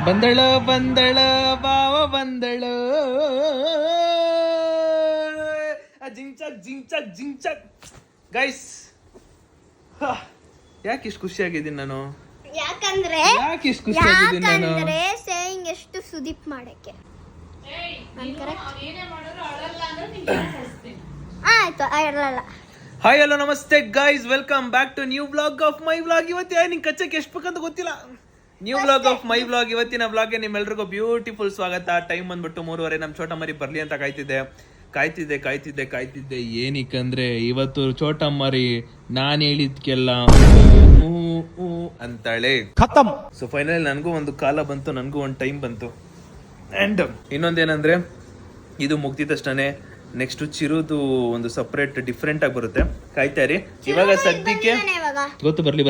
ಬಂದಳ ಬಂದಳ ಬಾವ ಬಂದಳು ಜಿಂಚಕ್ ಜಿಂಚಕ್ ಜಿಂಚಕ್. ಗೈಸ್ ಯಾಕೆ ಇಷ್ಟು ಖುಷಿಯಾಗಿದ್ದೀನಿ ನಾನು? ಯಾಕಂದ್ರೆ ಇಷ್ಟು ಖುಷಿಯಾಗಿದ್ದೀನಿ ನಾನು? ಸೇಯಿಂಗ್ ಎಷ್ಟು ಸುದೀಪ್ ಮಾಡಕ್ಕೆ. ಆಯ್ತು ಅಲ್ಲ. ಹಾಯ್ ಹಲೋ ನಮಸ್ತೆ guys, welcome back to new blog of my blog. ಇವತ್ತು ನಿಂಗೆ ಕಚ್ಚಕ್ಕೆ ಎಷ್ಟು ಬೇಕಂತ ಗೊತ್ತಿಲ್ಲ. New blog of my blog. ಇವತ್ತಿನ ಬ್ಲಾಗ್ಗೆ ನಿಮ್ಮೆಲ್ರಿಗೂ ಬ್ಯೂಟಿಫುಲ್ ಸ್ವಾಗತ. ಟೈಮ್ ಬಂದ್ಬಿಟ್ಟು 3:30. ನಮ್ಮ ಚೋಟ ಮರಿ ಬರ್ಲಿ ಅಂತ ಕಾಯ್ತಿದ್ದೆ. ಏನಕ್ಕಂದ್ರೆ ಇವತ್ತು ಚೋಟ ಮರಿ ನಾನು ಹೇಳಿದ್ಕೆಲ್ಲ ಅಂತಾಳೆ ಖತಮ್. ಸೊ ಫೈನಲಿ ನನಗೂ ಒಂದು ಕಾಲ ಬಂತು, ನನಗೂ ಒಂದು ಟೈಮ್ ಬಂತು. ಅಂಡ್ ಇನ್ನೊಂದೇನಂದ್ರೆ ಇದು ಮುಗ್ದಿದ್ದಷ್ಟೇ ನೆಕ್ಸ್ಟ್ ಚಿರುದು ಒಂದು ಸಪ್ರೇಟ್ ಡಿಫ್ರೆಂಟ್ ಆಗಿ ಬರುತ್ತೆ. ಕಾಯ್ತಾ ಇರಿ. ಇವಾಗ ಸದ್ಯಕ್ಕೆ ಗೊತ್ತು, ಬರ್ಲಿ.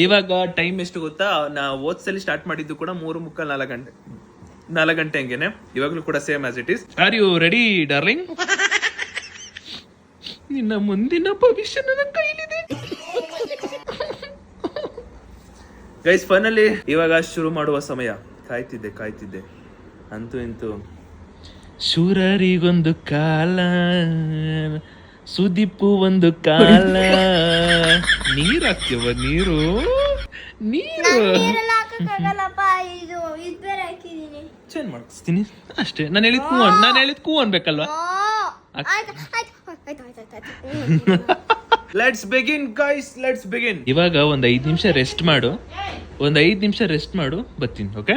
ಇವಾಗ ಟೈಮ್ ಎಷ್ಟು ಗೊತ್ತಾ? ನಾ ಓದ್ಸಲಿ ಸ್ಟಾರ್ಟ್ ಮಾಡಿದ್ದು ಕೂಡ 3:45 4 ಗಂಟೆ ಹಂಗೇನೆ. ಇವಾಗ್ಲೂ ಕೂಡ same as it is. Are you ready darling? ನಿನ್ನ ಮುಂದಿನ ಭವಿಷ್ಯ ನನ್ನ ಕೈಲಿದೆ. ಗೈಸ್ ಫೈನಲಿ ಇವಾಗ ಶುರು ಮಾಡುವ ಸಮಯ. ಕಾಯ್ತಿದ್ದೆ ಅಂತೂ ಇಂತೂ. ಶೂರರಿಗೊಂದು ಕಾಲ, ಸುದೀಪು ಒಂದು ಕಾಲ. ನೀರ್ ಹಾಕ್ಯವ ನೀರು ಚೇಂಜ್ ಮಾಡ್ತೀನಿ ಅಷ್ಟೇ. ನಾನು ಹೇಳಿದ್ ಕೂ ಅನ್ಬೇಕಲ್ವಾ? Let's begin guys, let's begin. ಇವಾಗ ಒಂದ್ 5 ನಿಮಿಷ ರೆಸ್ಟ್ ಮಾಡು, ಬರ್ತೀನಿ. ಓಕೆ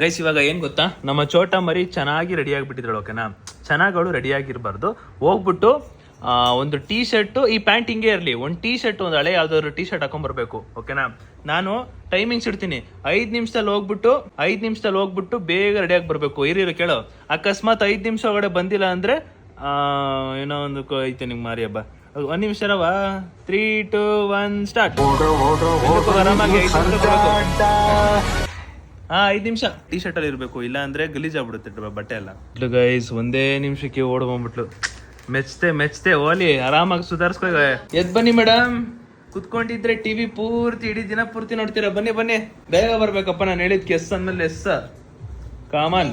ಗೈಸ್, ಇವಾಗ ಏನ್ ಗೊತ್ತಾ, ನಮ್ಮ ಚೋಟ ಮರಿ ಚೆನ್ನಾಗಿ ರೆಡಿ ಆಗಿಬಿಟ್ಟಿದ್ಳು. ಓಕೆನಾ? ಚೆನ್ನಾಗಿ ಅವಳು ರೆಡಿ ಆಗಿರ್ಬಾರ್ದು. ಹೋಗ್ಬಿಟ್ಟು ಒಂದು ಟೀ ಶರ್ಟ್, ಈ ಪ್ಯಾಂಟ್ ಹಿಂಗೆ ಇರಲಿ, ಒಂದು ಟೀ ಶರ್ಟ್, ಒಂದು ಹಳೆ ಯಾವ್ದಾದ್ರು ಟೀ ಶರ್ಟ್ ಹಾಕೊಂಡ್ಬರ್ಬೇಕು. ಓಕೆನಾ? ನಾನು ಟೈಮಿಂಗ್ಸ್ ಇಡ್ತೀನಿ. 5 ನಿಮಿಷದಲ್ಲಿ ಹೋಗ್ಬಿಟ್ಟು ಬೇಗ ರೆಡಿ ಆಗಿ ಬರ್ಬೇಕು. ಇರಿರು ಕೇಳೋ, ಅಕಸ್ಮಾತ್ 5 ನಿಮಿಷ ಒಳಗಡೆ ಬಂದಿಲ್ಲ ಅಂದ್ರೆ ಏನೋ ಒಂದು ಐತೆ ನಿಮ್ಗೆ ಮಾರಿ ಹಬ್ಬ. 1 ನಿಮಿಷ ರವ. 3, 2, 1 ಸ್ಟಾರ್ಟ್. ಆರಾಮಾಗಿ 5 ನಿಮಿಷ ಟೀ ಶರ್ಟ್ ಅಲ್ಲಿ ಇರ್ಬೇಕು, ಇಲ್ಲ ಅಂದ್ರೆ ಗಲೀಜ್ ಆಗ್ಬಿಡುತ್ತೆ ಬಟ್ಟೆ ಎಲ್ಲ. ಗೈಸ್ ಒಂದೇ ನಿಮಿಷಕ್ಕೆ ಓಡ್ ಬಂದ್ಬಿಟ್ಲು. ಮೆಚ್ತೆ ಓಲಿ, ಆರಾಮಾಗಿ ಸುಧಾರಿಸ್ಕೊ. ಎದ್ ಬನ್ನಿ ಮೇಡಮ್, ಕುತ್ಕೊಂಡಿದ್ರೆ ಟಿವಿ ಪೂರ್ತಿ ಇಡೀ ದಿನ ಪೂರ್ತಿ ನೋಡ್ತೀರಾ. ಬನ್ನಿ ಬೇಗ ಬರ್ಬೇಕಪ್ಪ. ನಾನು ಹೇಳಿದ್ ಕೆಸ್ ಅಂದ್ಮೇಲೆ ಎಸ್ ಕಾಮನ್.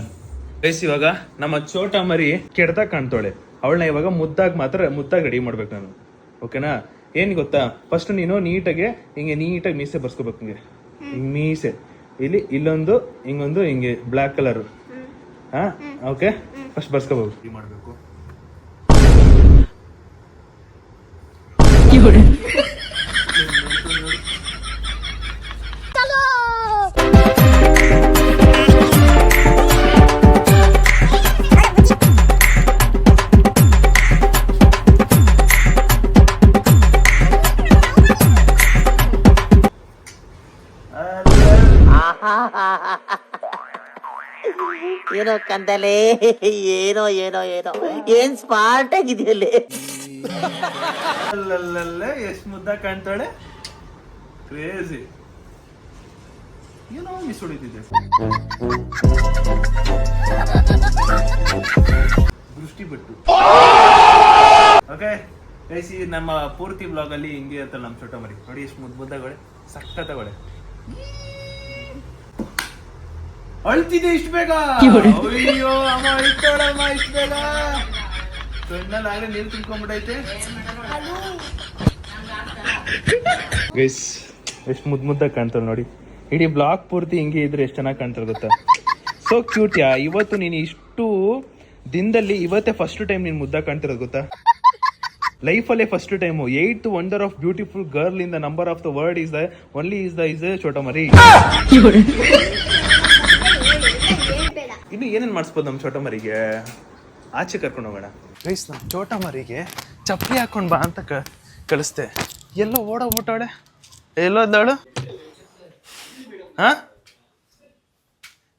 ಗೈಸ್ ಇವಾಗ ನಮ್ಮ ಚೋಟ ಮರಿ ಕೆಡ್ದಾಗ ಕಾಣ್ತಾಳೆ. ಅವಳನ್ನ ಇವಾಗ ಮುದ್ದಾಗಿ ರೆಡಿ ಮಾಡ್ಬೇಕು ನಾನು. ಓಕೆನಾ? ಏನ್ ಗೊತ್ತಾ, ಫಸ್ಟ್ ನೀನು ನೀಟಾಗಿ ಮೀಸೆ ಬರ್ಸ್ಕೋಬೇಕು. ಹಿಂಗೆ ಮೀಸೆ ಇಲ್ಲೊಂದು ಹಿಂಗೊಂದು ಹಿಂಗೆ ಬ್ಲಾಕ್ ಕಲರ್. ಓಕೆ, ಫಸ್ಟ್ ಬರ್ಸ್ಕೋಬೇಕು. ಮಾಡ್ಬೇಕು. ಏನೋ ಕಂದಲೆ, ಏನೋ ಏನ್ ಸ್ಮಾರ್ಟ್ ಆಗಿದೆಯಲ್ಲೇ. ಎಷ್ಟು ಮುದ್ದ ಕಾಣ್ತಾಳೆ. ಕ್ರೇಜಿ. ಏನೋ ಮಿಸ್ ಹೊಡಿತಿದ್ದೆ. ದೃಷ್ಟಿ ಬಿಟ್ಟು. ಓಕೆ ಗೈಸ್, ನಮ್ಮ ಪೂರ್ತಿ ಬ್ಲಾಗ್ ಅಲ್ಲಿ ಹಿಂಗೆ ಇರ್ತಲ್ಲ ನಮ್ಮ ಚೋಟ ಮರಿ. ನೋಡಿ ಎಷ್ಟು ಮುದ್ದಾಗಳೆ, ಸಖತ್ತಾಗಳೆ. ಅಳ್ತಿದೆ ಇಷ್ಟು ಬೇಗ. ಅಯ್ಯೋ ಅಮ್ಮ ಅಳ್ತಾಳಮ್ಮ ಇಷ್ಟು ಬೇಗ. ಕಣ್ಣಲ್ಲಿ ಆಗಲೇ ನೀರು ತುಂಬ್ಕೊಂಡ್ಬಿಟ್ಟೈತೆ. ಗೈಸ್ ಎಷ್ಟು ಮುದ್ದಾಗಿ ಕಾಣ್ತಾಳೆ ನೋಡಿ. ಇಡೀ ಬ್ಲಾಗ್ ಪೂರ್ತಿ ಹಿಂಗೆ ಇದ್ರೆ ಎಷ್ಟು ಚೆನ್ನಾಗಿ ಕಾಣ್ತಾಳೆ ಗೊತ್ತಾ? ಸೋ ಕ್ಯೂಟ್ ಯಾ. ಇವತ್ತು ನೀನು ಇಷ್ಟು ದಿನದಲ್ಲಿ ಇವತ್ತೇ ಫಸ್ಟ್ ಟೈಮ್ ನೀನು ಮುದ್ದಾಗಿ ಕಾಣ್ತಿರೋದು ಗೊತ್ತಾ? ಲೈಫಲ್ಲೇ first time. 8th wonder of beautiful girl in the number of the word is the ಚೋಟ ಮರಿ. ಇನ್ನು ಏನೇನು ಮಾಡಿಸ್ಬೋದು ನಮ್ಮ ಚೋಟ ಮರಿಗೆ? ಆಚೆ ಕರ್ಕೊಂಡು ಹೋಗೋಣ ಗೈಸ್. ನಮ್ಮ ಚೋಟ ಮರಿಗೆ ಚಪ್ಪಲಿ ಹಾಕೊಂಡು ಬಾ ಅಂತ ಕಳಿಸ್ದೆ. ಎಲ್ಲೋ ಓಡೋಗ್ಬಿಟ್ಟವಳೆ. ಎಲ್ಲೋದವಳು?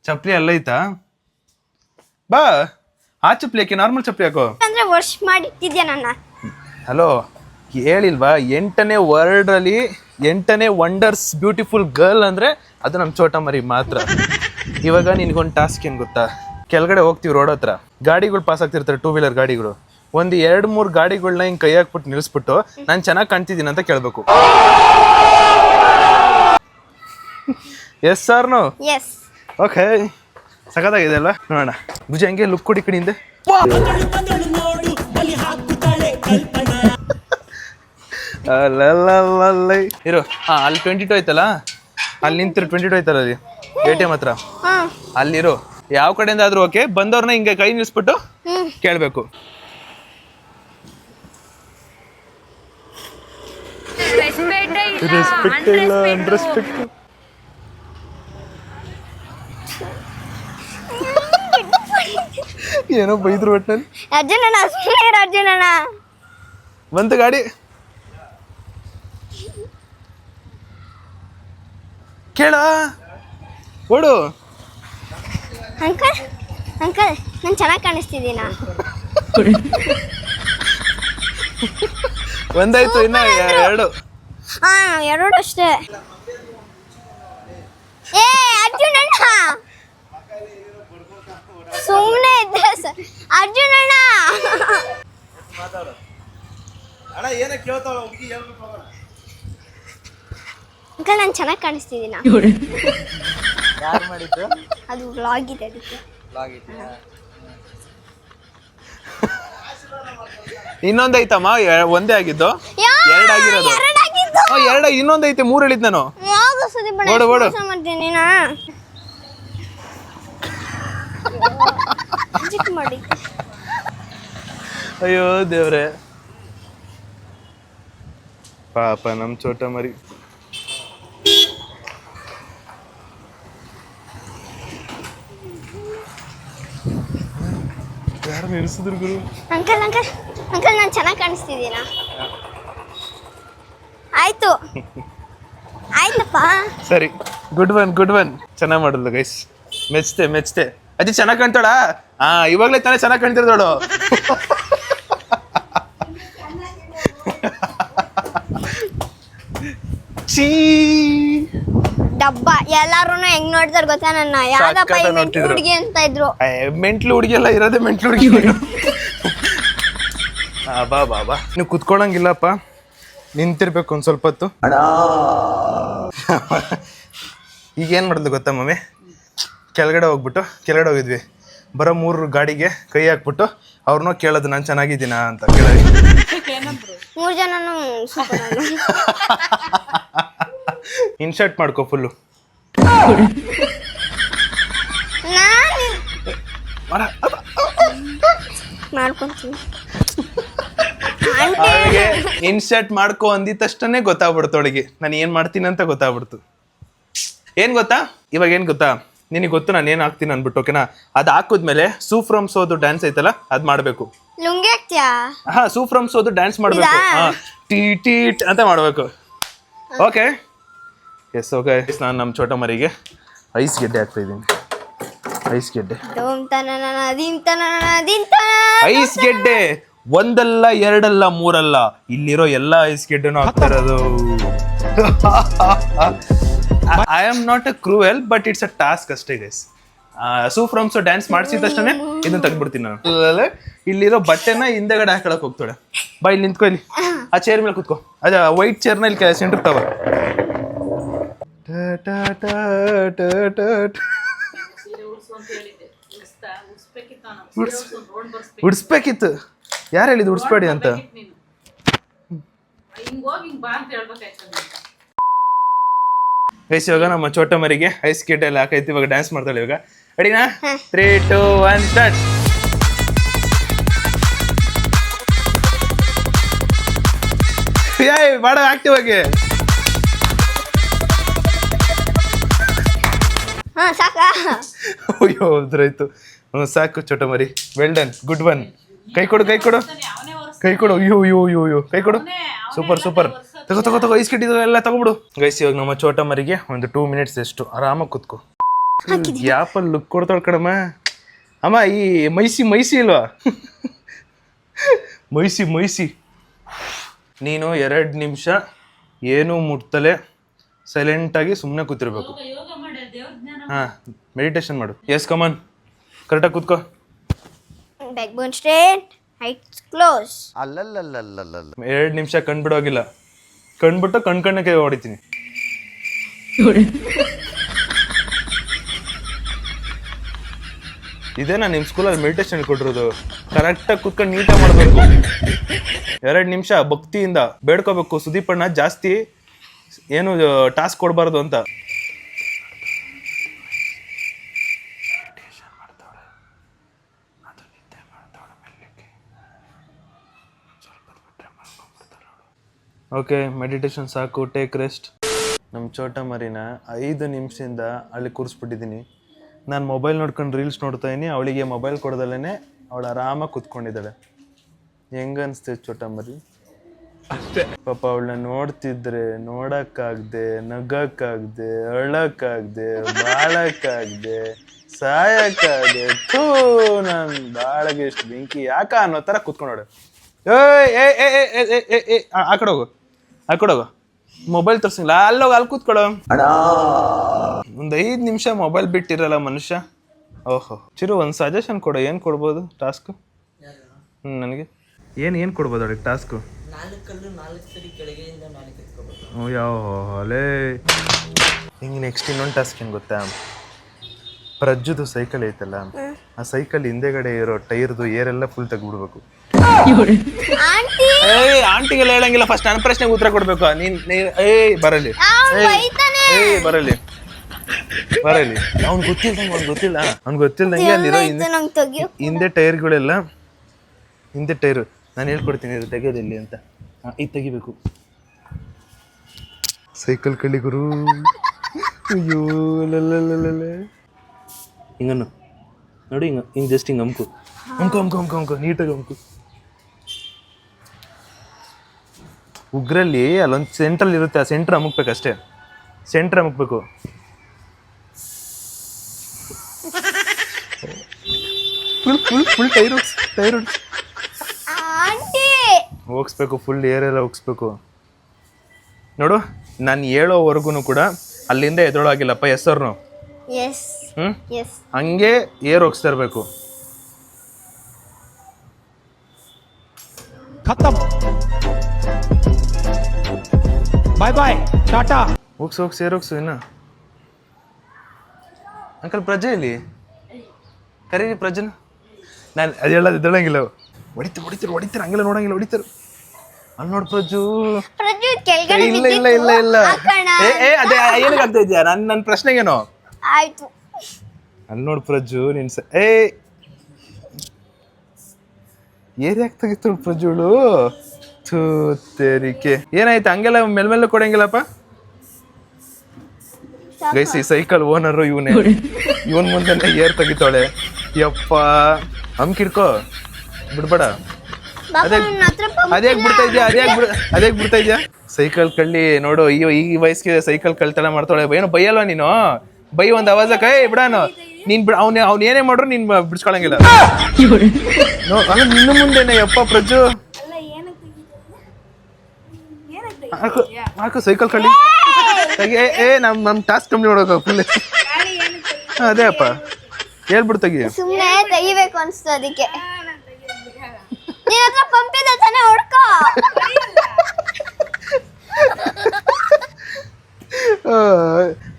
ಚಪ್ಪಲಿ ಅಲ್ಲೈತಾ? ಬಾ, ಆ ಚಪ್ಪಲಿ ಯಾಕೆ? ನಾರ್ಮಲ್ ಚಪ್ಪಲಿ ಹಾಕೋ. ಅಂದ್ರೆ ವಾಶ್ ಮಾಡಿಟ್ಟಿದ್ಯಾ ನನ್ನ? ಹಲೋ, ಹೇಳಿಲ್ವಾ? 8ನೇ ವರ್ಲ್ಡಲ್ಲಿ 8ನೇ ವಂಡರ್ಸ್ ಬ್ಯೂಟಿಫುಲ್ ಗರ್ಲ್ ಅಂದ್ರೆ ಅದು ನಮ್ಮ ಚೋಟ ಮರಿ ಮಾತ್ರ. ಇವಾಗ ನಿನ್ಗೊಂದು ಟಾಸ್ಕ್ ಏನ್ ಗೊತ್ತಾ? ಕೆಳಗಡೆ ಹೋಗ್ತೀವಿ ರೋಡ್ ಹತ್ರ, ಗಾಡಿಗಳು ಪಾಸ್ ಆಗ್ತಿರ್ತಾರೆ, 2 ವೀಲರ್ ಗಾಡಿಗಳು. ಒಂದು 2-3 ಗಾಡಿಗಳನ್ನ ಹಿಂಗೆ ಕೈ ಹಾಕ್ಬಿಟ್ಟು ನಿಲ್ಲಿಸ್ಬಿಟ್ಟು ನಾನು ಚೆನ್ನಾಗಿ ಕಾಣ್ತಿದ್ದೀನಿ ಅಂತ ಕೇಳಬೇಕು. S ಸರ್ನು S. ಓಕೆ ಸಖತ್ತಾಗಿದೆ ಅಲ್ವಾ? ನೋಡೋಣ ಭುಜ ಹಂಗೆ ಲುಕ್ ಕೊಡಿ ಕಡೆ ಹಿಂದೆ. ಇರು ಅಲ್ಲಿ 22 ಐತಲ್ಲ, ಅಲ್ಲಿ ನಿಂತಿರು 22 ಐತಲ್ಲ ಅಲ್ಲಿ ATM ಹತ್ರ, ಅಲ್ಲಿರು. ಯಾವ ಕಡೆಯಿಂದ ಆದ್ರೂ ಓಕೆ, ಬಂದವ್ರನ್ನ ಹಿಂಗೆ ಕೈ ನಿಲ್ಸ್ಬಿಟ್ಟು ಕೇಳಬೇಕು. ರೆಸ್ಪೆಕ್ಟ್ ಇಲ್ಲ, ಅನ್ರೆಸ್ಪೆಕ್ಟ್. ಏನೋ ಬೈದ್ರು ಒಟ್ಟಲ್ಲಿ. ಅರ್ಜುನಣ್ಣ ಸುಮ್ಮನೆ ಇರು ಅರ್ಜುನಣ್ಣ. ಬಂತು ಗಾಡಿ, ಕೇಳ ಓಡು. ಅಂಕಲ್ ಅಂಕಲ್ ನಾನು ಚೆನ್ನಾಗಿ ಕಾಣಿಸ್ತಿದ್ದೀನಾ? ಒಂದಾಯ್ತು, ಇನ್ನ 2. ಹಾ 2 ಅಷ್ಟೇ. ಏ ಅರ್ಜುನಣ್ಣ ಸುಮ್ಮನೆ ಇದ್ದೆ ಸರ್. ಅರ್ಜುನಣ್ಣ ಅಂಕಲ್ ನಾನು ಚೆನ್ನಾಗಿ ಕಾಣಿಸ್ತಿದ್ದೀನಾ? ಅದು ವ್ಲಾಗ್ ಇದೆ ಅದಕ್ಕೆ. ಇನ್ನೊಂದೈತಮ್ಮ, ಒಂದೇ ಆಗಿದ್ದು, 2 ಆಗಿರೋದು. 2 ಇನ್ನೊಂದೈತೆ, 3 ಹೇಳಿದ್ ನಾನು. ಓಡು ಓಡು. ಅಯ್ಯೋ ದೇವ್ರೆ, ಪಾಪ ನಮ್ ಚೋಟ ಮರಿ. ಯಾರು ನಿಲ್ಸಿದ್ರು ಗುರು? ಅಂಕಲ್ ಅಂಕಲ್ ಅಂಕಲ್ ನಾನು ಚೆನ್ನಾಗಿ ಕಾಣಿಸ್ತಿದ್ದೀನಾ? ಆಯ್ತು ಆಯ್ತಪ್ಪ. ಸರಿ, ಗುಡ್ ಒನ್. ಚೆನ್ನಾಗಿ ಮಾಡಿದ್ಲು ಗೈಸ್, ಮೆಚ್ತೆ. ಅಜ್ಜಿ ಚೆನ್ನಾಗಿ ಕಾಣ್ತಾಳ? ಇವಾಗ್ಲೇ ತಾನೇ ಚೆನ್ನಾಗಿ ಕಾಣ್ತಿರೋಳು. ಡಬ್ಬ ಎಲ್ಲಾರು ಹೆಂಗ್ ನೋಡ್ತಾರ ಗೊತ್ತಾ ನನ್ನ? ಯಾವ್ದಪ್ಪ ಹುಡುಗಿ ಅಂತ ಇದ್ರು. ಮೆಂಟ್ಲು ಹುಡುಗಿ ಎಲ್ಲ ಇರೋದೇ ಮೆಂಟ್ಲು ಹುಡುಗಿ. ಬಾ ನೀವು ಕುತ್ಕೊಳಂಗಿಲ್ಲಪ್ಪ, ನಿಂತಿರ್ಬೇಕು ಒಂದ್ ಸ್ವಲ್ಪ ಹೊತ್ತು. ಈಗ ಏನ್ ಮಾಡಿದ್ಲು ಗೊತ್ತಾ ಮಮ್ಮಿ? ಕೆಳಗಡೆ ಹೋಗಿದ್ವಿ, ಬರೋ 3 ಗಾಡಿಗೆ ಕೈ ಹಾಕ್ಬಿಟ್ಟು ಅವ್ರನ್ನೋ ಕೇಳೋದು ನಾನು ಚೆನ್ನಾಗಿದ್ದೀನಾ ಅಂತ. ಕೇಳಿ 3 ಜನನು ಇನ್ಶರ್ಟ್ ಮಾಡ್ಕೋ ಫುಲ್ಲು. ಮಾಡ್ಕೊಂತೀನಿ. ಇನ್ಶರ್ಟ್ ಮಾಡ್ಕೋ ಅಂದಿದ ತಕ್ಷಣ ಗೊತ್ತಾಗ್ಬಿಡ್ತು ಅವಳಿಗೆ ನಾನು ಏನ್ ಮಾಡ್ತೀನಿ ಅಂತ ಗೊತ್ತಾಗ್ಬಿಡ್ತು. ಏನ್ ಗೊತ್ತಾ, ಇವಾಗ ಏನ್ ಗೊತ್ತಾ ನಿನಗೆ ಗೊತ್ತು ನಾನು ಏನ್ ಹಾಕ್ತೀನಿ ಅನ್ಬಿಟ್ಟು, ಓಕೆನಾ? ಅದ್ ಹಾಕಿದ್ಮೇಲೆ ಸೂ ಫ್ರಮ್ ಸೋದು ಡ್ಯಾನ್ಸ್ ಐತಲ್ಲ, ಅದ್ ಮಾಡ್ಬೇಕು. ಲುಂಗಿ ಹಾಕ್ತ್ಯಾ? ಸೂ ಫ್ರಮ್ ಸೋದು ಡ್ಯಾನ್ಸ್ ಮಾಡ್ಬೇಕು. ಟೀಟ್ ಅಂತ ಮಾಡ್ಬೇಕು. Okay yes okay. ನಾನು ನಮ್ಮ ಚೋಟ ಮರಿಗೆ ಐಸ್ ಗೆಡ್ಡೆ ಹಾಕ್ತಾ ಇದ್ದೀನಿ. ಐಸ್ ಗೆಡ್ಡೆ ಐಸ್ ಗೆಡ್ಡೆ ಒಂದಲ್ಲ 2 ಅಲ್ಲ 3 ಅಲ್ಲ, ಇಲ್ಲಿರೋ ಎಲ್ಲ ಐಸ್ ಗೆಡ್ಡೆನೂ ಹಾಕ್ತಾ ಇರೋದು. I am not a cruel, but it's a task ಅಷ್ಟೇ guys. Su from So dance ಮಾಡಿಸಿದ ತಕ್ಷಣ ಇದನ್ನ ತೆಗ್ದ್ಬಿಡ್ತೀನಿ ನಾನು. ಇಲ್ಲಿರೋ ಬಟ್ಟೆನ ಹಿಂದೆಗಡೆ ಹಾಕೊಳಕ್ ಹೋಗ್ತಾಳೆ. ಬಾ ಇಲ್ಲಿ ನಿಂತ್ಕೊ, ಇಲ್ಲಿ ಆ ಚೇರ್ ಮೇಲೆ ಕುತ್ಕೋ. ಅದ ವೈಟ್ ಚೇರ್ನ ಇಲ್ಲಿ ಸೆಂಟರ್ ತವ. ಉಡ್ಸ್ಬೇಕಿತ್ತು. ಯಾರು ಹೇಳಿದ್ದು ಉಡ್ಸ್ಬೇಡಿ ಅಂತ? ಗೈಸ್ ಇವಾಗ ನಮ್ಮ ಚೋಟ ಮರಿಗೆ ಐಸ್ ಗೆಡ್ಡೆ ಎಲ್ಲ ಹಾಕೈತಿ. ಇವಾಗ ಡ್ಯಾನ್ಸ್ ಮಾಡ್ತಾಳೆ. ಇವಾಗ ರೆಡಿನಾ? 3, 2, 1 ಸ್ಟಾರ್ಟ್. ಬಾಡ ಆಕ್ಟಿವ್ ಆಗಿ. ಅಯ್ಯೋ ಉದ್ರಾಯ್ತು. ಸಾಕು ಚೋಟ ಮರಿ, ವೆಲ್ ಡನ್, ಗುಡ್ ಒನ್. ಕೈ ಕೊಡು. ಅಯ್ಯೋ ಕೈ ಕೊಡು. ಸೂಪರ್. ತಗೋ ಐಸ್ ಗೆಡ್ಡೆ ಎಲ್ಲ ತಗೋಬಿಡು. ಗೈಸ್ ಇವಾಗ ನಮ್ಮ ಚೋಟ ಮರಿಗೆ ಒಂದು 2 ಮಿನಿಟ್ಸ್ ಎಷ್ಟು ಆರಾಮಾಗಿ ಕುತ್ಕೋ. ಯಾಪಲ್ಲಿ ಲುಕ್ ಕೊಡ್ತಾಳ ಕಣಮ್ಮ. ಅಮ್ಮ ಈ ಮೈಸಿ ಇಲ್ವಾ? ಮೈಸಿ ನೀನು 2 ನಿಮಿಷ ಏನೂ ಮುಟ್ತಲೆ ಸೈಲೆಂಟಾಗಿ ಸುಮ್ಮನೆ ಕೂತಿರ್ಬೇಕು. ಮೆಡಿಟೇಷನ್ ಮಾಡು. ಎಸ್ ಕಮಾನ್, ಕರೆಕ್ಟಾಗಿ ಕೂತ್ಕೋ. ಬ್ಯಾಕ್ ಬೋನ್ ಸ್ಟ್ರೇಟ್, ಐಸ್ ಕ್ಲೋಸ್. 2 ನಿಮಿಷ ಕಣ್ಬಿಡೋಗಿಲ್ಲ. ಕಣ್ಬಿಟ್ಟು ಕಣ್ಕಣ್ಣಕ್ಕೆ ಹೊಡಿತೀನಿ. ಇದೇನಾ ನಿಮ್ಮ ಸ್ಕೂಲಲ್ಲಿ ಮೆಡಿಟೇಷನ್ ಕೊಟ್ಟಿರೋದು? ಕರೆಕ್ಟಾಗಿ ಕುತ್ಕೊಂಡು ನೀಟಾಗಿ ಮಾಡಬೇಕು. 2 ನಿಮಿಷ ಭಕ್ತಿಯಿಂದ ಬೇಡ್ಕೋಬೇಕು ಸುದೀಪಣ್ಣ ಜಾಸ್ತಿ ಏನು ಟಾಸ್ಕ್ ಕೊಡಬಾರ್ದು ಅಂತ. ಓಕೆ, ಮೆಡಿಟೇಷನ್ ಸಾಕು, ಟೇಕ್ ರೆಸ್ಟ್. ನಮ್ಮ ಚೋಟ ಮರಿನ 5 ನಿಮಿಷದಿಂದ ಅಲ್ಲಿ ಕೂರಿಸ್ಬಿಟ್ಟಿದ್ದೀನಿ. ನಾನು ಮೊಬೈಲ್ ನೋಡ್ಕೊಂಡು ರೀಲ್ಸ್ ನೋಡ್ತಾ ಇದೀನಿ, ಅವಳಿಗೆ ಮೊಬೈಲ್ ಕೊಡ್ದಲ್ಲೇ ಅವಳು ಆರಾಮಾಗಿ ಕೂತ್ಕೊಂಡಿದ್ದಾಳೆ. ಹೆಂಗನ್ಸ್ತೇ ಚೋಟ ಮರಿ? ಪಾಪ ಅವಳನ್ನ ನೋಡ್ತಿದ್ರೆ ನೋಡಕ್ಕಾಗ್ದೆ, ನಗಕ್ಕಾಗ್ದೆ, ಅಳಕ್ಕಾಗ್ದೆ, ಬಾಳಕ್ಕಾಗ್ದೆ, ಸಾಯಕ್ಕಾಗ್ದೆ. ಥೂ, ನಾನು ಬಾಳಗೆ ಎಷ್ಟು ಬೆಂಕಿ ಯಾಕ ಅನ್ನೋ ಥರ ಕೂತ್ಕೊಂಡೋಳೆ. ಆ ಕಡೆ ಹೋಗು, ಆ ಕಡೆ ಹೋಗು, ಮೊಬೈಲ್ ತೋರಿಸಿಲ್ಲ, ಅಲ್ಲೋಗ ಅಲ್ಲಿ ಕೂತ್ಕೊಳ್ಳೋ. ಒಂದು 5 ನಿಮಿಷ ಮೊಬೈಲ್ ಬಿಟ್ಟಿರಲ್ಲ ಮನುಷ್ಯ. ಓಹೋ ಚಿರು, ಒಂದು ಸಜೆಷನ್ ಕೊಡು, ಏನು ಕೊಡ್ಬೋದು ಟಾಸ್ಕ್? ನನಗೆ ಏನು ಕೊಡ್ಬೋದು ಅವಳಿಗೆ ಟಾಸ್ಕು? ಯಾವ ಅಲೇ ಹಿಂಗೆ ನೆಕ್ಸ್ಟ್ ಇನ್ನೊಂದು ಟಾಸ್ಕ್ ಏನು ಗೊತ್ತಾ? ಪ್ರಜ್ಜುದು ಸೈಕಲ್ ಐತಲ್ಲ, ಆ ಸೈಕಲ್ ಹಿಂದೆಗಡೆ ಇರೋ ಟೈರ್ದು ಏರೆಲ್ಲ ಫುಲ್ ತೆಗ್ಬಿಡ್ಬೇಕು. ಆಂಟಿಗೆಲ್ಲ ಹೇಳಂಗಿಲ್ಲ, ಫಸ್ಟ್ ನನ್ನ ಪ್ರಶ್ನೆಗೆ ಉತ್ತರ ಕೊಡ್ಬೇಕು. ಬರಲಿ ಬರಲಿ ಬರಲಿ. ಅವ್ನ್ ಗೊತ್ತಿಲ್ದಂಗೆ ಅಲ್ಲಿರೋ ಹಿಂದೆ ಟೈರ್ಗಳೆಲ್ಲ, ಹಿಂದೆ ಟೈರು ನಾನು ಹೇಳ್ಕೊಡ್ತೀನಿ ಇದು ತೆಗೆಯೋದಿಲ್ಲಿ ಅಂತ. ಇದು ತೆಗಿಬೇಕು. ಸೈಕಲ್ ಕಳಿಗುರು. ಅಯ್ಯೋ ಹಿಂಗನ್ನು ನೋಡಿ, ಹಿಂಗೆ ಜಸ್ಟ್ ಹಿಂಗೆ ಅಂಕು ನೀಟಾಗಿ ಅಂಕು. ಉಗ್ರಲ್ಲಿ ಅಲ್ಲೊಂದು ಸೆಂಟ್ರಲ್ ಇರುತ್ತೆ, ಆ ಸೆಂಟ್ರ್ ಅಮುಕ್ಬೇಕು ಅಷ್ಟೇ, ಸೆಂಟ್ರ್ ಅಮುಕ್ಬೇಕು. ಫುಲ್ ಟೈರ್ ಹೋಗಿಸ್ಬೇಕು, ಫುಲ್ ಏರೆಲ್ಲ ಹೋಗಿಸ್ಬೇಕು. ನೋಡು, ನಾನು ಹೇಳೋವರೆಗೂ ಕೂಡ ಅಲ್ಲಿಂದ ಎದೊಳಾಗಿಲ್ಲಪ್ಪ ಹೆಸರು. ಹಂಗೆ ಏರ್ ಹೋಗಿಸ್ತಾ ಇರ್ಬೇಕು. ಬಾಯ್ ಬಾಯ್ ಟಾಟಾ. ಹೋಗ್ಸು ಏರೋಗ್ಸು. ಇನ್ನ ಅಂಕಲ್ ಪ್ರಜೆ ಇಲ್ಲಿ ಕರೀರಿ ಪ್ರಜೆನ. ನಾನು ಅದು ಹೇಳೋದು ಇದ್ದಳಂಗಿಲ್ಲ, ಹೊಡಿತಾರೆ ಹಂಗೆಲ್ಲ ನೋಡಂಗಿಲ್ಲ, ಹೊಡಿತಾರೆ. ಅಲ್ಲಿ ನೋಡ್ ಪ್ರಜು. ಇಲ್ಲ ಅದೇ ಏನಕ್ಕೆ ಆಗ್ತಾ ಇದೆಯಾ? ನನ್ನ ಪ್ರಶ್ನೆಗೇನೋ ಆಯ್ತು. ಅಲ್ಲಿ ನೋಡ್ ಪ್ರಜು, ನಿನ್ ಏರಿಯಾಕ್ ತೆಗಿತಾಳ ಪ್ರಜುಳು. ತೇರಿಕೆ ಏನಾಯ್ತು? ಹಂಗೆಲ್ಲ ಮೇಲ್ಮೇಲೆ ಕೊಡಂಗಿಲ್ಲಪ್ಪ. ಗೈಸ್, ಈ ಸೈಕಲ್ ಓನರು ಇವನ್ ಮುಂದೆ ಏರ್ ತೆಗಿತಾಳೆ. ಯಪ್ಪ, ಹಮ್ಕಿಡ್ಕೋ, ಬಿಡ್ಬೇಡ. ಅದೇ ಬಿಡ್ತಾ ಇದ್ಯಾ ಸೈಕಲ್ ಕಳ್ಳಿ? ನೋಡು, ಈ ವಯಸ್ಸಿಗೆ ಸೈಕಲ್ ಕಳ್ತನ ಮಾಡ್ತಾಳೆ. ಏನೋ ಬೈಯಲ್ವಾ ನೀನು? ಬೈ ಒಂದ್ ಅವಾಜ ಕೈ ಬಿಡಾನು. ನೀನ್ ಅವ್ನ ಏನೇ ಮಾಡ್ರು ನೀನ್ ಬಿಡ್ಸ್ಕೊಳಂಗಿಲ್ಲ. ನಿನ್ನ ಮುಂದೆನೆ ಯಪ್ಪ ಪ್ರಜು. ಹಾಕು ಸೈಕಲ್ ಕಳ್ಳಿ. ನಮ್ ಟಾಸ್ಕ್ ಕಂಪ್ಲೀಟ್ ಮಾಡೋಕ ಫುಲ್. ಅದೇ ಅಪ್ಪ ಹೇಳ್ಬಿಡು, ತೆಗಿ. ಸುಮ್ಮನೆ ತೆಗಿಬೇಕು ಅನ್ಸ್ತು ಅದಕ್ಕೆ. ನಿನ್ನ ಹತ್ರ ಪಂಪ್ ಇದೆ ತಾನೇ, ಹೊಡ್ಕೋ.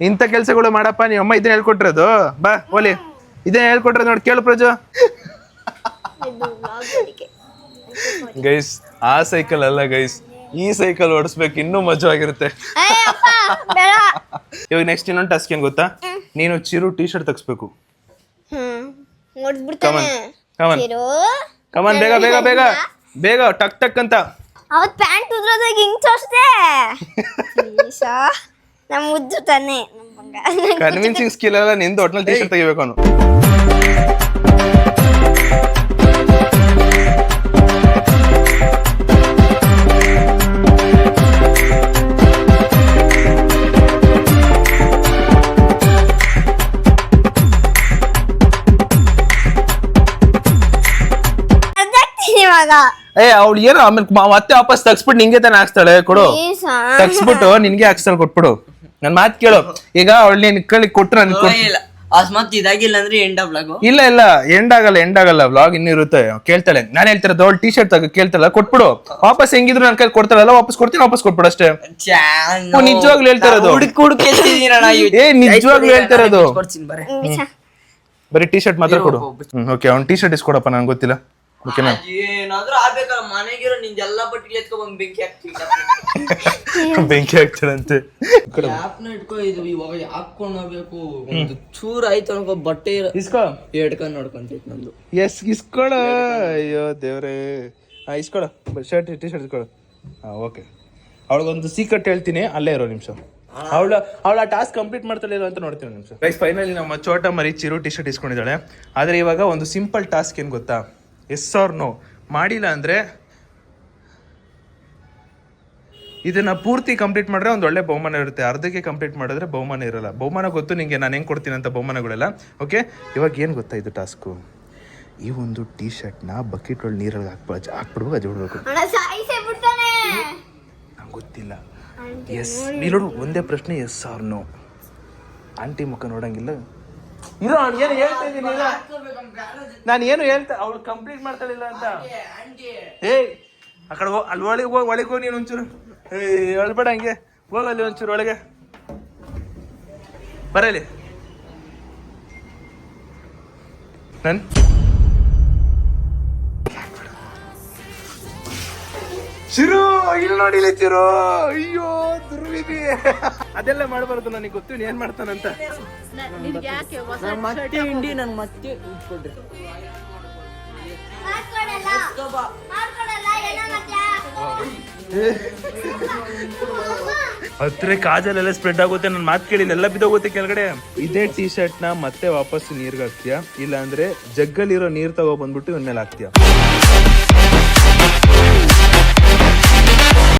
ಇಂಥ ಕೆಲ್ಸಗಳು ಮಾಡಪ್ಪ. ನಿಮ್ಮ ಅಮ್ಮ ಇದನ್ನ ಹೇಳ್ಕೊಟ್ರದು. ಬಾ ಓಲಿ, ಇದನ್ನ ಹೇಳ್ಕೊಟ್ರದು ನೋಡಿ, ಕೇಳು ಪ್ರಜು. ಗೈಸ್, ಆ ಸೈಕಲ್ ಅಲ್ಲ ಗೈಸ್, ಈ ಸೈಕಲ್ ಓಡಿಸ್ಬೇಕು, ಇನ್ನೂ ಮಜವಾಗಿರುತ್ತೆ. ಇವಾಗ ನೆಕ್ಸ್ಟ್ ಇನ್ನೊಂದು ಟಾಸ್ಕ್ ಏನ್ ಗೊತ್ತಾ? ನೀನು ಚಿರು ಟೀ ಶರ್ಟ್ ತೆಗಿಸ್ಬೇಕು. ಕಮನ್, ಬೇಗ ಟಕ್ ಅಂತ. ಅವತ್ ಪ್ಯಾಂಟ್ ಉದ್ರೋದಾಗ ಹಿಂಗ್ ತೋರ್ಸ್ದೆ. ನಮ್ ಮುದ್ದು ತಾನೆ, ಕನ್ವಿನ್ಸಿಂಗ್ ಸ್ಕಿಲ್ ಎಲ್ಲ ನಿಂದು. ಒಟ್ನಲ್ಲಿ ಟೀ ಶರ್ಟ್ ತೆಗಿಬೇಕು ಅವನು. ಅವ್ಳು ಏನೋ ಆಮೇಲೆ ಮತ್ತೆ ವಾಪಸ್ ತಗ್ಸ್ಬಿಟ್ಟು ನಿಂಗೆ ತಾನೆ ಹಾಕ್ಸ್ತಾಳೆ. ಕೊಡು, ತಗ್ಸ್ಬಿಟ್ಟು ನಿನ್ಗೆ ಹಾಕ್ಸ್ತಾಳೆ, ಕೊಟ್ಬಿಡು. ನನ್ ಮಾತ್ ಕೇಳು. ಈಗ ಅವಳು ನಿನ್ ಕಳಿ ಕೊಟ್ರು ಇದಾಗಿಲ್ಲ ಅಂದ್ರೆ ಇಲ್ಲ ಎಂಡ್ ಆಗಲ್ಲ. ವ್ಲಾಗ್ ಇನ್ನೂ ಇರುತ್ತೆ. ಕೇಳ್ತಾಳೆ, ನಾನು ಹೇಳ್ತಿರೋದು ಅವಳು ಟೀ ಶರ್ಟ್ ತಗ ಕೇಳ್ತಾಳ, ಕೊಟ್ಬಿಡು. ವಾಪಸ್ ಹೆಂಗಿದ್ರು ನನ್ ಕೈ ಕೊಡ್ತಾಳಲ್ಲ, ವಾಪಸ್ ಕೊಡ್ತೀನಿ, ವಾಪಸ್ ಕೊಟ್ಬಿಡು ಅಷ್ಟೇ. ನಿಜವಾಗ್ಲೂ ಹೇಳ್ತಾ ಇರೋದು. ನಿಜವಾಗ್ಲೂ ಹೇಳ್ತಾ ಇರೋದು. ಬರೀ ಟೀ ಶರ್ಟ್ ಮಾತ್ರ ಕೊಡು. ಓಕೆ, ಅವ್ನು ಟೀ ಶರ್ಟ್ ಇಸ್ಕೊಡಪ್ಪ, ನಂಗೆ ಗೊತ್ತಿಲ್ಲ. ಓಕೆನಾ? ಏನಾದ್ರೂ ಆಗ್ಬೇಕಲ್ಲ, ಮನೆಗಿರೋ ನಿಂದೆಲ್ಲ ಬಟ್ಟೆ ಎತ್ಕೊಂಡ್ ಬೆಂಕಿ ಹಾಕ್ತೀವಿ. ಬೆಂಕಿ ಹಾಕ್ತಾರಂತೆ. ಯಾಪ್ನ ಇಟ್ಕೊ, ಇದು ಇವಾಗ ಹಾಕೊಂಡ್ ಹೋಗ್ಬೇಕು. ಒಂದು ಚೂರ್ ಆಯ್ತು ಅನ್ಕೋ ಬಟ್ಟೆ ಇಸ್ಕೋ, ಎಡ್ಕೊಂಡ್ ನೋಡ್ಕೊಂತೈತಿ ನಂದು. ಎಸ್ ಇಸ್ಕೊಳ. ಅಯ್ಯೋ ದೇವ್ರೇ, ಇಸ್ಕೊಳ ಶರ್ಟ್ ಟೀ ಶರ್ಟ್ ಇಸ್ಕೊಳ. ಓಕೆ, ಅವಳಿಗೊಂದು ಸೀಕ್ರೆಟ್ ಹೇಳ್ತೀನಿ, ಅಲ್ಲೇ ಇರೋ ನಿಮಿಷ. ಅವಳ ಆ ಟಾಸ್ಕ್ ಕಂಪ್ಲೀಟ್ ಮಾಡ್ತಾಳೆ ಇಲ್ಲ ಅಂತ ನೋಡ್ತೀನಿ ನಿಮಿಷ. ಗೈಸ್, ಫೈನಲಿ ನಮ್ಮ ಚೋಟ ಮರಿ ಚಿರು ಟಿ ಶರ್ಟ್ ಇಸ್ಕೊಂಡಿದ್ದಾಳೆ. ಆದರೆ ಇವಾಗ ಒಂದು ಸಿಂಪಲ್ ಟಾಸ್ಕ್ ಏನು ಗೊತ್ತಾ? ಎಸ್ ಆರ್ ನೋ ಮಾಡಿಲ್ಲ ಅಂದರೆ ಇದನ್ನ ಪೂರ್ತಿ ಕಂಪ್ಲೀಟ್ ಮಾಡಿದ್ರೆ ಒಂದು ಒಳ್ಳೆ ಬಹುಮಾನ ಇರುತ್ತೆ, ಅರ್ಧಕ್ಕೆ ಕಂಪ್ಲೀಟ್ ಮಾಡಿದ್ರೆ ಬಹುಮಾನ ಇರಲ್ಲ. ಬಹುಮಾನ ಗೊತ್ತು ನಿಮಗೆ, ನಾನು ಹೆಂಗೆ ಕೊಡ್ತೀನಿ ಅಂತ ಬಹುಮಾನಗಳೆಲ್ಲ. ಓಕೆ, ಇವಾಗ ಏನು ಗೊತ್ತಾ ಇದು ಟಾಸ್ಕು? ಈ ಒಂದು ಟೀ ಶರ್ಟ್ನ ಬಕೆಟ್ ಒಳಗೆ ನೀರಲ್ಲಿ ಹಾಕ್ಬಿಡ್ಬೇಕು, ಅಜ್ಜಿ ಬಿಡ್ಬೇಕು. ನಂಗೆ ಗೊತ್ತಿಲ್ಲ. ಎಸ್, ನೀನು ಒಂದೇ ಪ್ರಶ್ನೆ, ಎಸ್ ಆರ್ ನೋ. ಆಂಟಿ ಮುಖ ನೋಡಂಗಿಲ್ಲ. ಇರೋ, ಏನು ಹೇಳ್ತಾ ಇದ್ದೀನಿ, ನಾನು ಏನು ಹೇಳ್ತಾ, ಅವಳು ಕಂಪ್ಲೀಟ್ ಮಾಡ್ತಾಳಿಲ್ಲ ಅಂತ. ಏಯ್, ಆ ಕಡೆ ಅಲ್ಲಿ ಒಳಗೆ ಹೋಗಿ ನೀನು ಒಂಚೂರು ಹೇಳ್ಬೇಡ, ಹಂಗೆ ಹೋಗಲ್ಲಿ ಒಂಚೂರು ಒಳಗೆ ಬರಲಿ. ನನ್ ಚಿರು ಇಲ್ಲಿ ನೋಡಿಲ್ಲ ಚಿರು, ಅಯ್ಯೋ ದುರ್ವಿಧಿ. ಅದೆಲ್ಲ ಮಾಡಬಾರ್ದು, ನನಗೆ ಗೊತ್ತು ಏನ್ ಮಾಡ್ತಾನಂತ. ಮತ್ತೆ ಹಿಂಡಿ ನನ್ ಮತ್ತೆ ಇಟ್ಕೊಡ್ರಿ. ಹತ್ರ ಕಾಜಲೆಲ್ಲ ಸ್ಪ್ರೆಡ್ ಆಗುತ್ತೆ, ನನ್ನ ಮಾತು ಕೇಳಿ ಎಲ್ಲ ಬಿದ್ದೋಗುತ್ತೆ ಕೆಳಗಡೆ. ಇದೇ ಟೀ ಶರ್ಟ್ ನ ಮತ್ತೆ ವಾಪಸ್ ನೀರ್ಗೆ ಹಾಕ್ತೀಯಾ, ಇಲ್ಲ ಅಂದ್ರೆ ಜಗ್ಗಲ್ಲಿರೋ ನೀರ್ ತಗೋ ಬಂದ್ಬಿಟ್ಟು ಇವ್ನ ಮೇಲೆ ಹಾಕ್ತೀಯಾ?